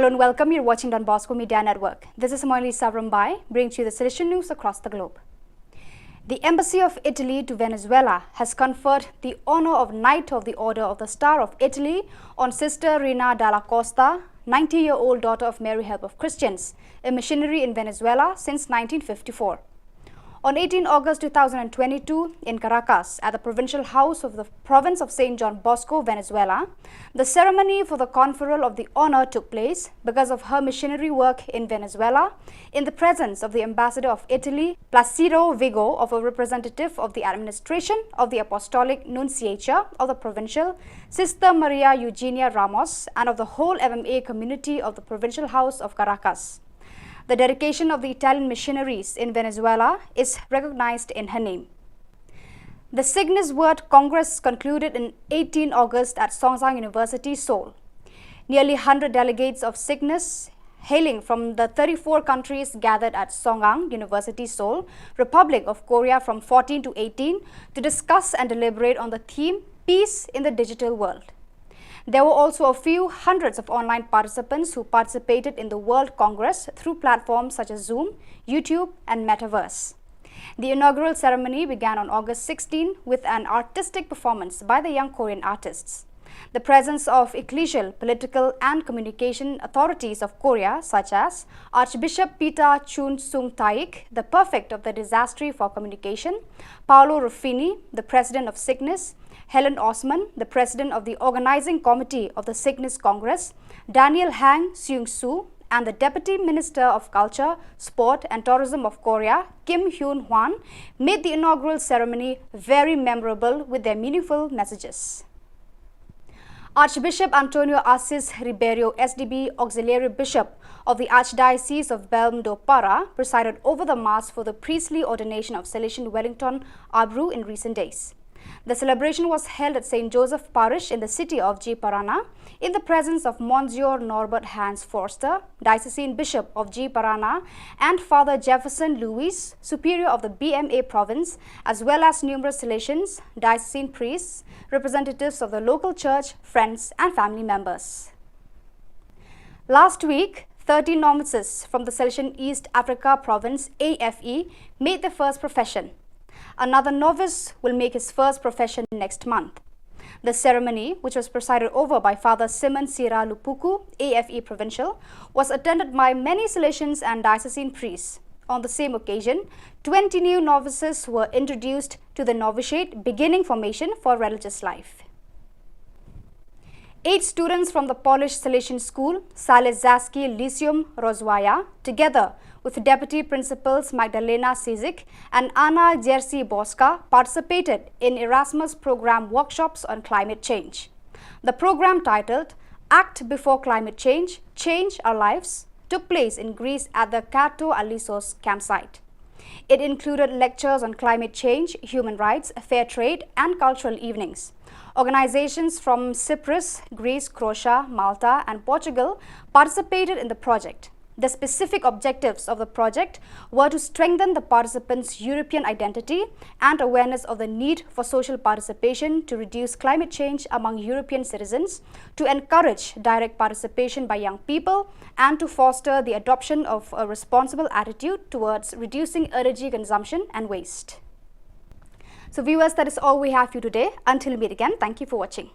Hello and welcome. You're watching Don Bosco Media Network. This is Moili Savrambai, bringing to you the Salesian news across the globe. The Embassy of Italy to Venezuela has conferred the honor of Knight of the Order of the Star of Italy on Sister Rina Dalla Costa, 90-year-old daughter of Mary Help of Christians, a missionary in Venezuela since 1954. On 18 August 2022, in Caracas, at the Provincial House of the Province of St. John Bosco, Venezuela, the ceremony for the conferral of the honor took place because of her missionary work in Venezuela, in the presence of the Ambassador of Italy, Placido Vigo, of a representative of the administration of the Apostolic Nunciature of the Provincial, Sister Maria Eugenia Ramos, and of the whole MMA community of the Provincial House of Caracas. The dedication of the Italian missionaries in Venezuela is recognized in her name. The Cygnus Word Congress concluded in 18 August at Songsan University, Seoul. Nearly 100 delegates of Cygnus, hailing from the 34 countries, gathered at Songsan University, Seoul, Republic of Korea from 14 to 18 to discuss and deliberate on the theme Peace in the Digital World. There were also a few hundreds of online participants who participated in the World Congress through platforms such as Zoom, YouTube, and Metaverse. The inaugural ceremony began on August 16 with an artistic performance by the young Korean artists. The presence of ecclesial, political, and communication authorities of Korea, such as Archbishop Peter Chun Sung Taik, the prefect of the Dicastery for Communication, Paolo Ruffini, the president of Cygnus, Helen Osman, the president of the organizing committee of the Cygnus Congress, Daniel Hang Seung-soo, and the Deputy Minister of Culture, Sport and Tourism of Korea, Kim Hyun-hwan, made the inaugural ceremony very memorable with their meaningful messages. Archbishop Antonio Assis Ribeiro, SDB Auxiliary Bishop of the Archdiocese of Belém do Pará, presided over the Mass for the priestly ordination of Salesian Wellington Abreu in recent days. The celebration was held at St. Joseph Parish in the city of G. Parana in the presence of Monsieur Norbert Hans Forster, Diocesan Bishop of G. Parana, and Father Jefferson Louis, Superior of the BMA province, as well as numerous Salesians, diocesan priests, representatives of the local church, friends, and family members. Last week, 30 novices from the Salesian East Africa province AFE made their first profession. Another novice will make his first profession next month. The ceremony, which was presided over by Father Simon Sira Lupuku, AFE Provincial, was attended by many Salesians and diocesan priests. On the same occasion, 20 new novices were introduced to the novitiate, beginning formation for religious life. 8 students from the Polish Salesian School, Salesiańskie Lyceum Rozwoja, together with Deputy Principals Magdalena Cizik and Anna Jerzy Boska, participated in Erasmus program workshops on climate change. The program, titled Act Before Climate Change, Change Our Lives, took place in Greece at the Kato Alisos campsite. It included lectures on climate change, human rights, fair trade, and cultural evenings. Organizations from Cyprus, Greece, Croatia, Malta, and Portugal participated in the project. The specific objectives of the project were to strengthen the participants' European identity and awareness of the need for social participation to reduce climate change among European citizens, to encourage direct participation by young people, and to foster the adoption of a responsible attitude towards reducing energy consumption and waste. So viewers, that is all we have for you today. Until we meet again, thank you for watching.